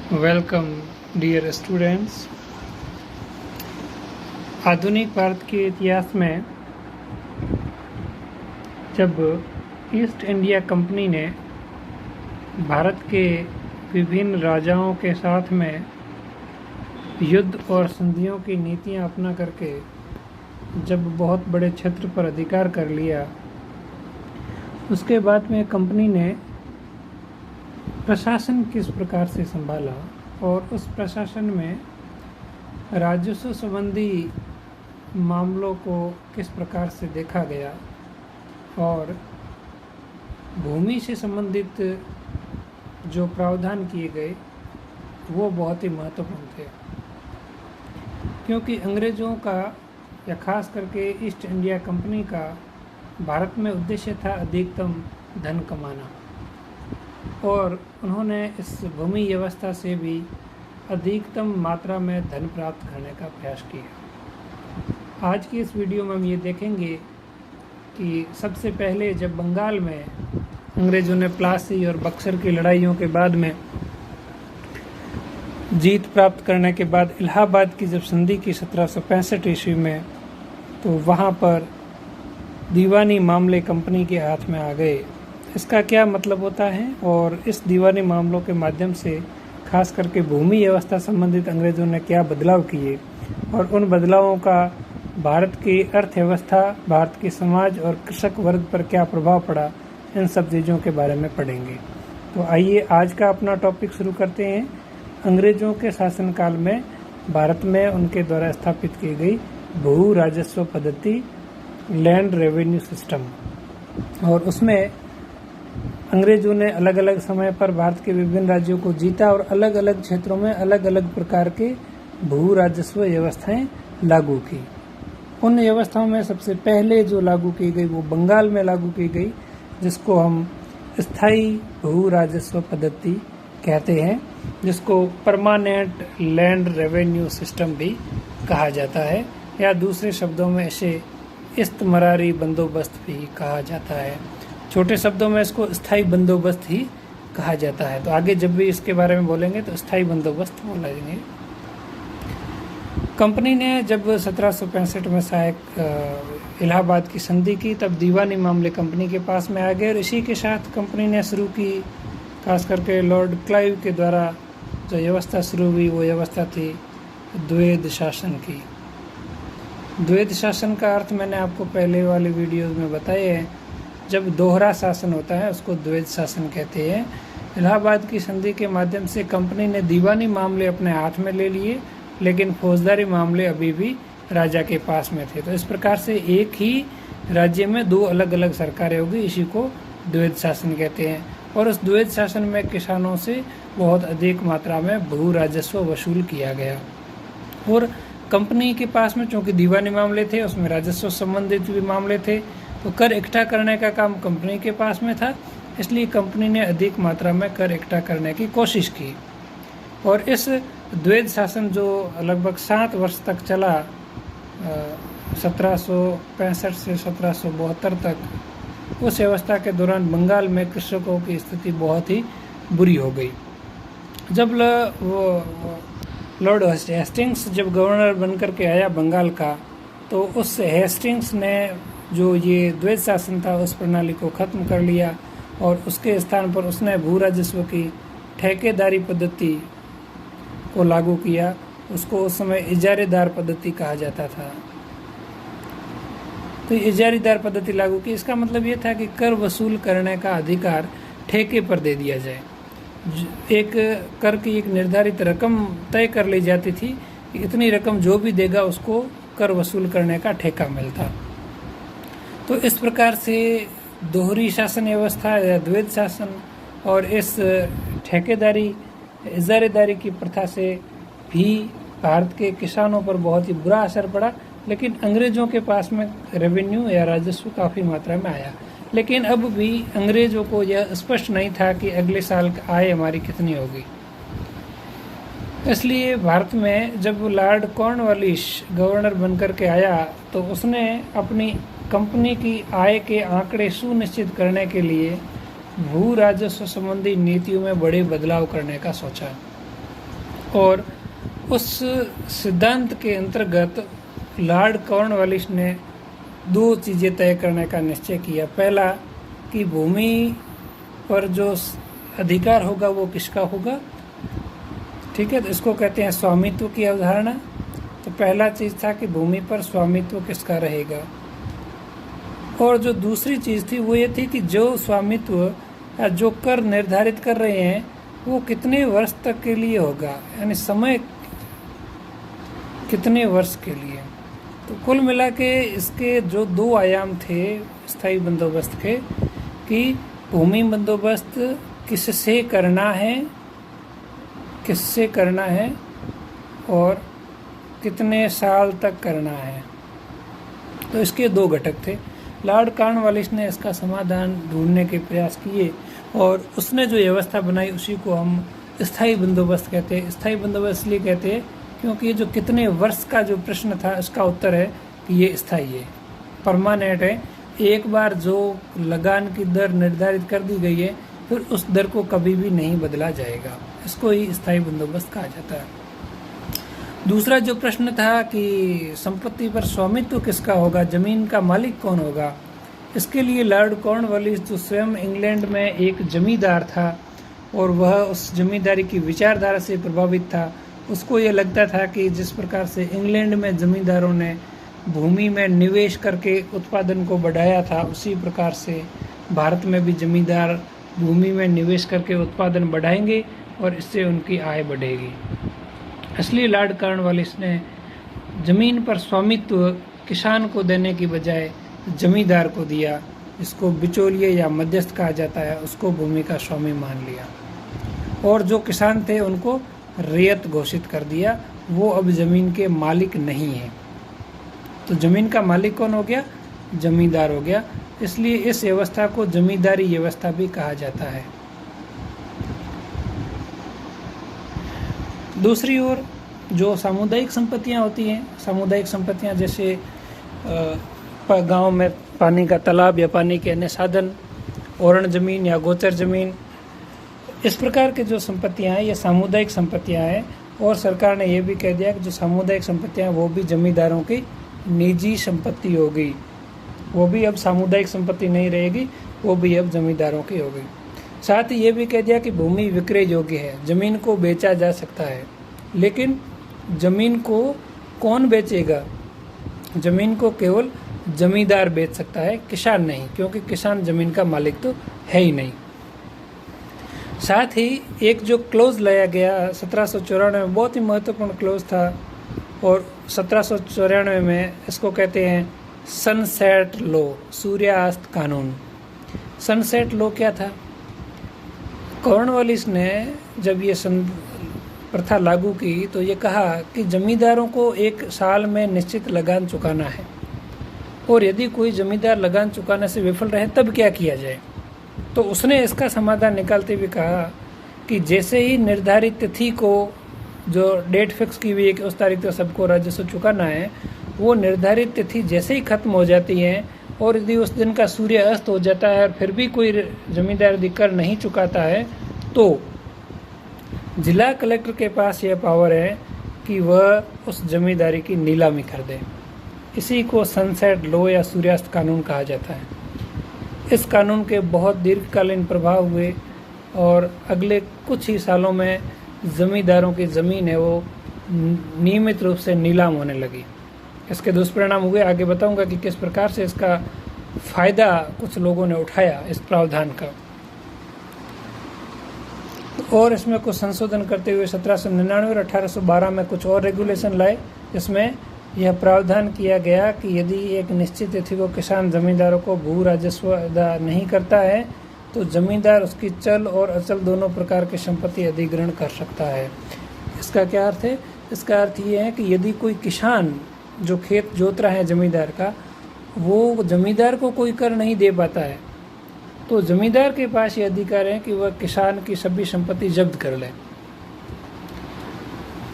Welcome dear students. आधुनिक भारत के इतिहास में जब ईस्ट इंडिया कंपनी ने भारत के विभिन्न राजाओं के साथ में युद्ध और संधियों की नीतियां अपना करके जब बहुत बड़े क्षेत्र पर अधिकार कर लिया, उसके बाद में कंपनी ने प्रशासन किस प्रकार से संभाला और उस प्रशासन में राजस्व संबंधी मामलों को किस प्रकार से देखा गया और भूमि से संबंधित जो प्रावधान किए गए वो बहुत ही महत्वपूर्ण थे, क्योंकि अंग्रेज़ों का या खास करके ईस्ट इंडिया कंपनी का भारत में उद्देश्य था अधिकतम धन कमाना, और उन्होंने इस भूमि व्यवस्था से भी अधिकतम मात्रा में धन प्राप्त करने का प्रयास किया। आज की इस वीडियो में हम ये देखेंगे कि सबसे पहले जब बंगाल में अंग्रेज़ों ने प्लासी और बक्सर की लड़ाइयों के बाद में जीत प्राप्त करने के बाद इलाहाबाद की जब संधि की 1765 ईस्वी में, तो वहाँ पर दीवानी मामले कंपनी के हाथ में आ गए। इसका क्या मतलब होता है और इस दीवानी मामलों के माध्यम से खास करके भूमि व्यवस्था संबंधित अंग्रेज़ों ने क्या बदलाव किए और उन बदलावों का भारत की अर्थव्यवस्था, भारत के समाज और कृषक वर्ग पर क्या प्रभाव पड़ा, इन सब चीज़ों के बारे में पढ़ेंगे। तो आइए आज का अपना टॉपिक शुरू करते हैं। अंग्रेज़ों के शासनकाल में भारत में उनके द्वारा स्थापित की गई भू राजस्व पद्धति, लैंड रेवेन्यू सिस्टम, और उसमें अंग्रेज़ों ने अलग अलग समय पर भारत के विभिन्न राज्यों को जीता और अलग अलग क्षेत्रों में अलग अलग प्रकार के भू राजस्व व्यवस्थाएं लागू की। उन व्यवस्थाओं में सबसे पहले जो लागू की गई वो बंगाल में लागू की गई, जिसको हम स्थायी भू राजस्व पद्धति कहते हैं, जिसको परमानेंट लैंड रेवेन्यू सिस्टम भी कहा जाता है, या दूसरे शब्दों में इसे इस्तमरारी बंदोबस्त भी कहा जाता है। छोटे शब्दों में इसको स्थायी बंदोबस्त ही कहा जाता है। तो आगे जब भी इसके बारे में बोलेंगे तो स्थायी बंदोबस्त बोलेंगे। कंपनी ने जब 1765 में सहायक इलाहाबाद की संधि की, तब दीवानी मामले कंपनी के पास में आ गए और इसी के साथ कंपनी ने शुरू की, खास करके लॉर्ड क्लाइव के द्वारा जो व्यवस्था शुरू हुई वो व्यवस्था थी द्वैध शासन की। द्वैध शासन का अर्थ मैंने आपको पहले वाली वीडियो में बताया है। जब दोहरा शासन होता है उसको द्वैध शासन कहते हैं। इलाहाबाद की संधि के माध्यम से कंपनी ने दीवानी मामले अपने हाथ में ले लिए, लेकिन फौजदारी मामले अभी भी राजा के पास में थे। तो इस प्रकार से एक ही राज्य में दो अलग अलग सरकारें होगी, इसी को द्वैध शासन कहते हैं। और उस द्वैध शासन में किसानों से बहुत अधिक मात्रा में भू राजस्व वसूल किया गया, और कंपनी के पास में चूँकि दीवानी मामले थे, उसमें राजस्व संबंधित भी मामले थे, तो कर इकट्ठा करने का काम कंपनी के पास में था, इसलिए कंपनी ने अधिक मात्रा में कर इकट्ठा करने की कोशिश की। और इस द्वैध शासन जो लगभग 7 वर्ष तक चला, 1765 से 1772 तक, उस व्यवस्था के दौरान बंगाल में कृषकों की स्थिति बहुत ही बुरी हो गई। जब लॉर्ड हेस्टिंग्स जब गवर्नर बनकर के आया बंगाल का, तो उस हेस्टिंग्स ने जो ये द्वैध शासन था उस प्रणाली को ख़त्म कर लिया और उसके स्थान पर उसने भू राजस्व की ठेकेदारी पद्धति को लागू किया। उसको उस समय इजारेदार पद्धति कहा जाता था। तो इजारेदार पद्धति लागू की, इसका मतलब ये था कि कर वसूल करने का अधिकार ठेके पर दे दिया जाए। एक कर की एक निर्धारित रकम तय कर ली जाती थी कि इतनी रकम जो भी देगा उसको कर वसूल करने का ठेका मिलता। तो इस प्रकार से दोहरी शासन व्यवस्था या द्वैध शासन और इस ठेकेदारी इजारेदारी की प्रथा से भी भारत के किसानों पर बहुत ही बुरा असर पड़ा, लेकिन अंग्रेज़ों के पास में रेवेन्यू या राजस्व काफ़ी मात्रा में आया। लेकिन अब भी अंग्रेज़ों को यह स्पष्ट नहीं था कि अगले साल आय हमारी कितनी होगी। इसलिए भारत में जब लॉर्ड कॉर्नवालिस गवर्नर बनकर के आया, तो उसने अपनी कंपनी की आय के आंकड़े सुनिश्चित करने के लिए भू राजस्व संबंधी नीतियों में बड़े बदलाव करने का सोचा। और उस सिद्धांत के अंतर्गत लॉर्ड कॉर्नवालिस ने दो चीज़ें तय करने का निश्चय किया। पहला कि भूमि पर जो अधिकार होगा वो किसका होगा, ठीक है, तो इसको कहते हैं स्वामित्व की अवधारणा। तो पहला चीज़ था कि भूमि पर स्वामित्व किसका रहेगा। और जो दूसरी चीज़ थी वो ये थी कि जो स्वामित्व या जो कर निर्धारित कर रहे हैं वो कितने वर्ष तक के लिए होगा, यानी समय कितने वर्ष के लिए। तो कुल मिला के इसके जो दो आयाम थे स्थायी बंदोबस्त के, कि भूमि बंदोबस्त किससे करना है और कितने साल तक करना है। तो इसके दो घटक थे। लॉर्ड कॉर्नवालिस ने इसका समाधान ढूंढने के प्रयास किए और उसने जो व्यवस्था बनाई उसी को हम स्थायी बंदोबस्त कहते हैं। स्थायी बंदोबस्त इसलिए कहते हैं क्योंकि ये जो कितने वर्ष का जो प्रश्न था इसका उत्तर है कि ये स्थायी है, परमानेंट है। एक बार जो लगान की दर निर्धारित कर दी गई है फिर उस दर को कभी भी नहीं बदला जाएगा, इसको ही स्थायी बंदोबस्त कहा जाता है। दूसरा जो प्रश्न था कि संपत्ति पर स्वामित्व किसका होगा, जमीन का मालिक कौन होगा, इसके लिए लॉर्ड कॉर्नवालिस जो स्वयं इंग्लैंड में एक जमींदार था और वह उस जमींदारी की विचारधारा से प्रभावित था, उसको ये लगता था कि जिस प्रकार से इंग्लैंड में जमींदारों ने भूमि में निवेश करके उत्पादन को बढ़ाया था, उसी प्रकार से भारत में भी जमींदार भूमि में निवेश करके उत्पादन बढ़ाएंगे और इससे उनकी आय बढ़ेगी। इसलिए लॉर्ड कॉर्नवालिस ने जमीन पर स्वामित्व किसान को देने की बजाय जमींदार को दिया, जिसको बिचौलिए या मध्यस्थ कहा जाता है, उसको भूमि का स्वामी मान लिया। और जो किसान थे उनको रैयत घोषित कर दिया, वो अब जमीन के मालिक नहीं है। तो जमीन का मालिक कौन हो गया, जमींदार हो गया। इसलिए इस व्यवस्था को जमींदारी व्यवस्था भी कहा जाता है। दूसरी ओर जो सामुदायिक संपत्तियां होती हैं, सामुदायिक संपत्तियां जैसे गांव में पानी का तालाब या पानी के अन्य साधन, ओरण जमीन या गोचर जमीन, इस प्रकार के जो संपत्तियां हैं ये सामुदायिक संपत्तियां हैं। और सरकार ने यह भी कह दिया कि जो सामुदायिक संपत्तियां वो भी जमींदारों की निजी संपत्ति होगी, वो भी अब सामुदायिक संपत्ति नहीं रहेगी, वो भी अब जमींदारों की होगी। साथ ही ये भी कह दिया कि भूमि विक्रय योग्य है, जमीन को बेचा जा सकता है। लेकिन जमीन को कौन बेचेगा, जमीन को केवल जमींदार बेच सकता है, किसान नहीं, क्योंकि किसान जमीन का मालिक तो है ही नहीं। साथ ही एक जो क्लोज लाया गया 1794 में, बहुत ही महत्वपूर्ण क्लोज था, और 1794 में इसको कहते हैं सनसेट लॉ, सूर्यास्त कानून। सनसेट लॉ क्या था, कॉर्नवालिस ने जब ये प्रथा लागू की तो ये कहा कि जमींदारों को एक साल में निश्चित लगान चुकाना है, और यदि कोई जमींदार लगान चुकाने से विफल रहे तब क्या किया जाए। तो उसने इसका समाधान निकालते हुए कहा कि जैसे ही निर्धारित तिथि को, जो डेट फिक्स की हुई है कि उस तारीख तक सबको राजस्व चुकाना है, वो निर्धारित तिथि जैसे ही खत्म हो जाती है और यदि उस दिन का सूर्य अस्त हो जाता है और फिर भी कोई जमींदार यदि कर नहीं चुकाता है तो जिला कलेक्टर के पास यह पावर है कि वह उस जमींदारी की नीलामी कर दे। इसी को सनसेट लॉ या सूर्यास्त कानून कहा जाता है। इस कानून के बहुत दीर्घकालीन प्रभाव हुए और अगले कुछ ही सालों में जमींदारों की ज़मीन है वो नियमित रूप से नीलाम होने लगी। इसके दुष्परिणाम हुए, आगे बताऊंगा कि किस प्रकार से इसका फ़ायदा कुछ लोगों ने उठाया इस प्रावधान का। और इसमें कुछ संशोधन करते हुए 1799 और 1812 में कुछ और रेगुलेशन लाए, जिसमें यह प्रावधान किया गया कि यदि एक निश्चित तिथि को किसान जमींदारों को भू राजस्व अदा नहीं करता है तो जमींदार उसकी चल और अचल दोनों प्रकार की संपत्ति अधिग्रहण कर सकता है। इसका क्या अर्थ है, इसका अर्थ ये है कि यदि कोई किसान जो खेत जोत रहा है जमींदार का, वो जमींदार को कोई कर नहीं दे पाता है तो जमींदार के पास ये अधिकार है कि वह किसान की सभी संपत्ति जब्त कर ले।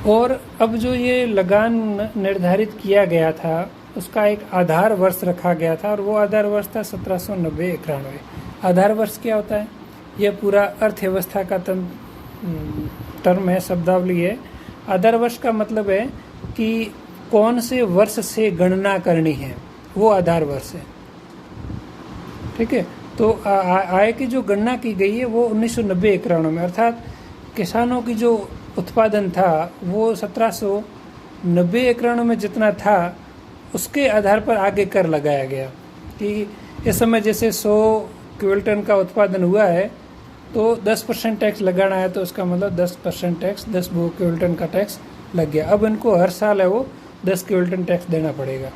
और अब जो ये लगान निर्धारित किया गया था उसका एक आधार वर्ष रखा गया था, और वो आधार वर्ष था 1790-91। आधार वर्ष क्या होता है, यह पूरा अर्थव्यवस्था का टर्म है, शब्दावली है। आधार वर्ष का मतलब है कि कौन से वर्ष से गणना करनी है, वो आधार वर्ष है। ठीक है, तो आय की जो गणना की गई है वो 1990-91 में, अर्थात किसानों की जो उत्पादन था वो 1790-91 में जितना था उसके आधार पर आगे कर लगाया गया कि इस समय जैसे 100 क्विंटल का उत्पादन हुआ है तो 10% टैक्स लगाना है, तो उसका मतलब 10% टैक्स, 10 क्विंटल का टैक्स लग गया। अब इनको हर साल है वो 10 क्विंटल टैक्स देना पड़ेगा।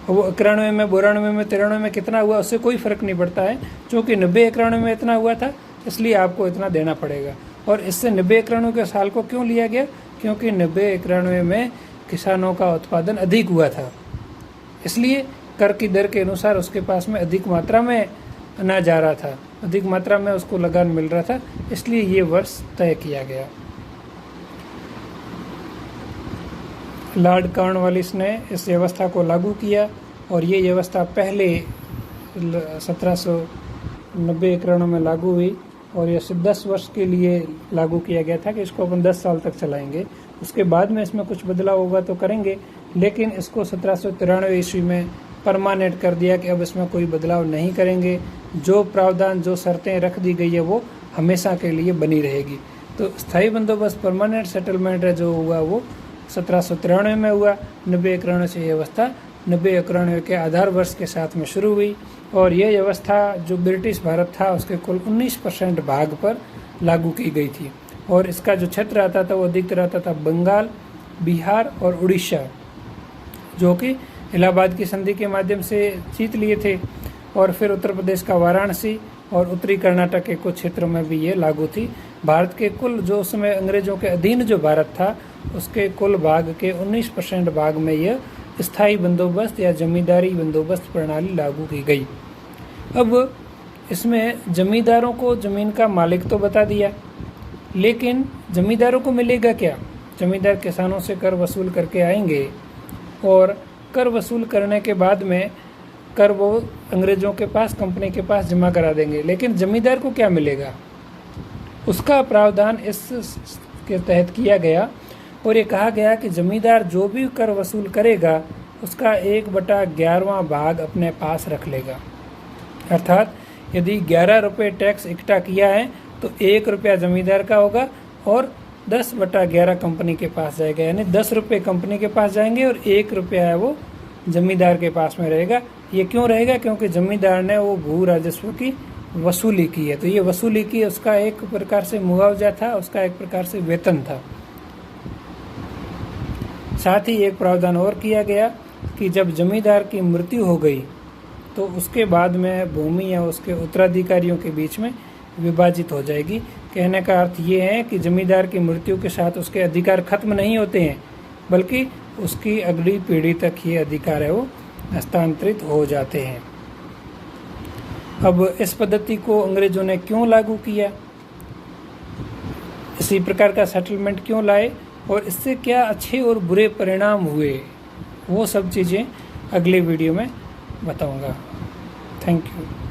वो 91 में, 92 में, 93 में कितना हुआ उससे कोई फ़र्क नहीं पड़ता है, क्योंकि 90-91 में इतना हुआ था इसलिए आपको इतना देना पड़ेगा। और इससे 90-91 के साल को क्यों लिया गया, क्योंकि 90-91 में किसानों का उत्पादन अधिक हुआ था, इसलिए कर की दर के अनुसार उसके पास में अधिक मात्रा में अनाज आ रहा था, अधिक मात्रा में उसको लगान मिल रहा था, इसलिए ये वर्ष तय किया गया। लॉर्ड कॉर्नवालिस ने इस व्यवस्था को लागू किया और ये व्यवस्था पहले 1790-91 में लागू हुई और ये 10 वर्ष के लिए लागू किया गया था कि इसको अपन 10 साल तक चलाएंगे। उसके बाद में इसमें कुछ बदलाव होगा तो करेंगे, लेकिन इसको 1793 ईस्वी में परमानेंट कर दिया कि अब इसमें कोई बदलाव नहीं करेंगे, जो प्रावधान, जो शर्तें रख दी गई है वो हमेशा के लिए बनी रहेगी। तो स्थायी बंदोबस्त, परमानेंट सेटलमेंट है जो हुआ वो 1793 में हुआ। 90-91 से ये व्यवस्था 90-91 के आधार वर्ष के साथ में शुरू हुई और ये व्यवस्था जो ब्रिटिश भारत था उसके कुल 19% भाग पर लागू की गई थी और इसका जो क्षेत्र आता था वो अधिकतर आता था बंगाल, बिहार और उड़ीसा, जो कि इलाहाबाद की संधि के माध्यम से जीत लिए थे। और फिर उत्तर प्रदेश का वाराणसी और उत्तरी कर्नाटक के कुछ क्षेत्रों में भी ये लागू थी। भारत के कुल जो उस समय अंग्रेजों के अधीन जो भारत था उसके कुल भाग के 19% भाग में यह स्थायी बंदोबस्त या जमींदारी बंदोबस्त प्रणाली लागू की गई। अब इसमें जमींदारों को ज़मीन का मालिक तो बता दिया, लेकिन जमींदारों को मिलेगा क्या? जमींदार किसानों से कर वसूल करके आएंगे और कर वसूल करने के बाद में कर वो अंग्रेज़ों के पास, कंपनी के पास जमा करा देंगे, लेकिन ज़मींदार को क्या मिलेगा? उसका प्रावधान इस के तहत किया गया और ये कहा गया कि ज़मींदार जो भी कर वसूल करेगा उसका 1/11वां भाग अपने पास रख लेगा। अर्थात यदि 11 रुपये टैक्स इकट्ठा किया है तो 1 रुपया ज़मींदार का होगा और 10/11 कंपनी के पास जाएगा, यानी 10 रुपये कंपनी के पास जाएंगे और 1 रुपया है वो जमींदार के पास में रहेगा। ये क्यों रहेगा? क्योंकि जमींदार ने वो भू राजस्व की वसूली की है, तो ये वसूली की उसका एक प्रकार से मुआवजा था, उसका एक प्रकार से वेतन था। साथ ही एक प्रावधान और किया गया कि जब जमींदार की मृत्यु हो गई तो उसके बाद में भूमि या उसके उत्तराधिकारियों के बीच में विभाजित हो जाएगी। कहने का अर्थ ये है कि जमींदार की मृत्यु के साथ उसके अधिकार खत्म नहीं होते हैं, बल्कि उसकी अगली पीढ़ी तक ये अधिकार है वो हस्तांतरित हो जाते हैं। अब इस पद्धति को अंग्रेजों ने क्यों लागू किया, इसी प्रकार का सेटलमेंट क्यों लाए और इससे क्या अच्छे और बुरे परिणाम हुए, वो सब चीज़ें अगले वीडियो में बताऊंगा। Thank you.